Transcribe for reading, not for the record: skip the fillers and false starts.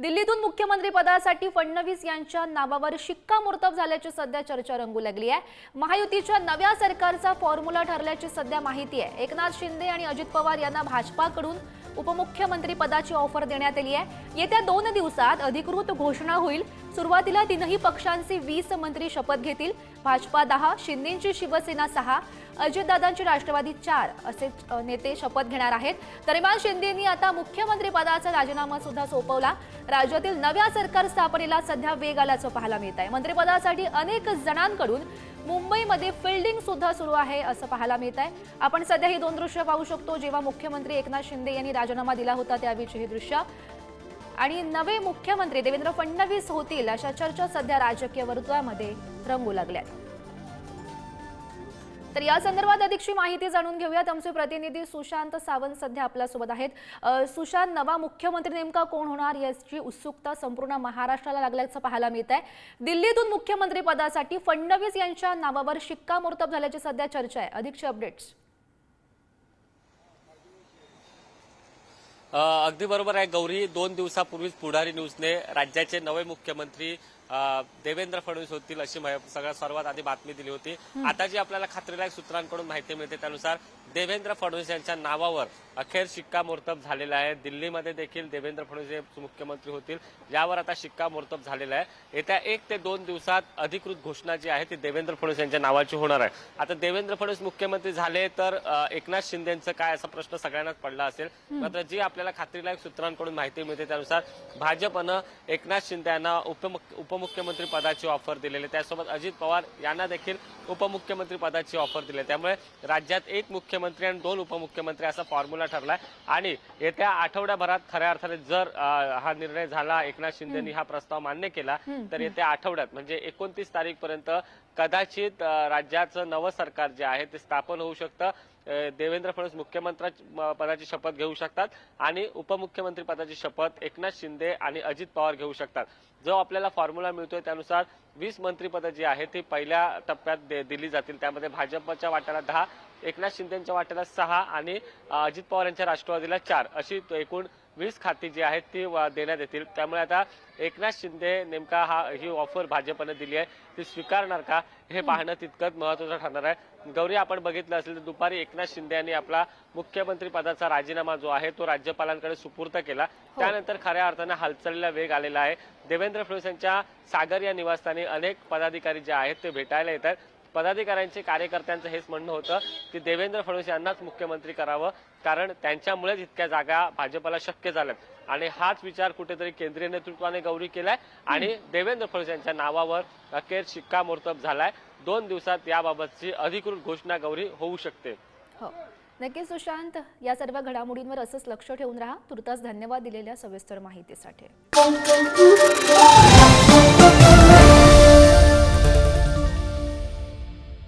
दिल्लीतून मुख्यमंत्री पदासाठी फडणवीस यांच्या नावावर शिक्कामोर्तब झाल्याची सध्या चर्चा रंगू लागली आहे। महायुतीच्या नव्या सरकारचा फॉर्म्युला ठरल्याची सध्या माहिती आहे। एकनाथ शिंदे आणि अजित पवार यांना भाजपाकडून उपमुख्यमंत्री पदाची ऑफर देण्यात आली आहे। येत्या 2 दिवसात अधिकृत घोषणा होईल। सुरुवातीला तीनही पक्षांचे 20 मंत्री शपथ घेतील। भाजपा 10, शिंदेंची शिवसेना 6, अजितदादांची राष्ट्रवादी 4 असे नेते शपथ घेणार आहेत। दरम्यान शिंदेंनी आता मुख्यमंत्री पदाचा राजीनामा सुद्धा सोपवला। राज्यातील नव्या सरकार स्थापनेला सध्या वेग आल्याचं पाहायला मिळत आहे। मंत्रिपदासाठी अनेक जणांकडून मुंबईमध्ये फील्डिंग सुद्धा सुरू आहे असं पाहायला मिळत आहे। आपण सध्या ही 2 दृश्य पाहू शकतो। जेव्हा मुख्यमंत्री एकनाथ शिंदे यांनी राजीनामा दिला होता त्यावेळीची ही दृश्य आणि नवे मुख्यमंत्री देवेंद्र फडणवीस होतील अशा चर्चा सध्या राजकीय वर्तुळामध्ये रंगू लागल्या। तर या संदर्भात अधिकची माहिती जाणून घेऊयात। आमचे प्रतिनिधी सुशांत सावंत सध्या आपल्या सोबत आहेत। सुशांत, नवा मुख्यमंत्री नेमका कोण होणार याची उत्सुकता संपूर्ण महाराष्ट्राला लागल्याचं पाहायला मिळत आहे। दिल्लीतून मुख्यमंत्री पदासाठी फडणवीस यांच्या नावावर शिक्कामोर्तब झाल्याची सध्या चर्चा आहे। अधिकची अपडेट्स। अगदी बरोबर आहे गौरी। 2 दिवसापूर्वीच पुढारी न्यूजने राज्याचे नवे मुख्यमंत्री देवेंद्र फडणवीस होतील अशी सर्वात आधी बातमी दिली होती। आता जी आपल्याला खात्रीलायक सूत्रांकडून माहिती मिळते त्यानुसार देवेंद्र फडणवीस यांच्या नावावर अखेर शिक्कामोर्तब झालेला आहे। दिल्लीमध्ये देखील देवेंद्र फडणवीस मुख्यमंत्री होतील यावर आता शिक्कामोर्तब झालेला आहे। येत्या 1 ते 2 दिवसात अधिकृत घोषणा जी आहे ती देवेंद्र फडणवीस यांच्या नावाची होणार आहे। आता देवेंद्र फडणवीस मुख्यमंत्री झाले तर एकनाथ शिंदेंचं काय असा प्रश्न सगळ्यांनाच पडला असेल। मात्र जी आपल्याला खात्रीलायक सूत्रांकडून माहिती मिळते त्यानुसार भाजपनं एकनाथ शिंदे यांना उपमुख्यमंत्री पदाची ऑफर दिलेली, त्यासोबत अजित पवार यांना देखील उपमुख्यमंत्री पदाची ऑफर दिली। त्यामुळे राज्यात 1 मुख्यमंत्री आणि 2 उपमुख्यमंत्री असा फॉर्म्युला ठरलाय आणि येत्या आठवड्याभरात खऱ्या अर्थाने जर हा निर्णय झाला, एकनाथ शिंदेंनी हा प्रस्ताव मान्य केला तर येत्या आठवड्यात म्हणजे 29 तारीखपर्यंत कदाचित राज्याचं नवं सरकार जे आहे ते स्थापन होऊ शकतं। देवेंद्र फडणवीस मुख्यमंत्री पदाची शपथ घेऊ शकतात आणि उपमुख्यमंत्री पदाची शपथ एकनाथ शिंदे आणि अजित पवार घेऊ शकतात। जो आपल्याला फॉर्म्युला मिळतोय त्यानुसार 20 मंत्रिपद जी आहेत ती पहिल्या टप्प्यात दिली जातील। त्यामध्ये भाजपच्या वाट्याला 10, एकनाथ शिंदेच्या वाट्याला 6 आणि अजित पवार यांच्या राष्ट्रवादीला 4 अशी एकूण 20 खाती जी आहेत ती देण्यात येतील। त्यामुळे आता एकनाथ शिंदे नेमका ही ऑफर भाजपने दिली आहे ती स्वीकारणार का हे पाहणं तितकंच महत्त्वाचं ठरणार आहे। गौरी, आपण बघितलं असेल तर दुपारी एकनाथ शिंदे यांनी आपला मुख्यमंत्री पदाचा राजीनामा जो आहे तो राज्यपालांकडे सुपूर्द केला। त्यानंतर खऱ्या अर्थाने हालचालीला वेग आलेला आहे। देवेंद्र फडणवीस यांच्या सागर या निवासस्थानी अनेक पदाधिकारी जे आहेत ते भेटायला येतात। पदाधिकाऱ्यांचे कार्यकर्त्यांचं हेच म्हणणं होतं की देवेंद्र फडणवीस यांनाच मुख्यमंत्री करावं, कारण त्यांच्यामुळेच इतक्या जागा भाजपला शक्य झाल्यात आणि हाच विचार कुठेतरी केंद्रीय नेतृत्वाने गौरी केलाय आणि देवेंद्र फडणवीस यांच्या नावावर अखेर शिक्कामोर्तब झालाय। 2 दिवसात याबाबतची अधिकृत घोषणा गौरी होऊ शकते। हो, नक्की सुशांत, या सर्व घडामोडींवर असंच लक्ष ठेवून राहा। तुर्तास धन्यवाद दिलेल्या सविस्तर माहितीसाठी।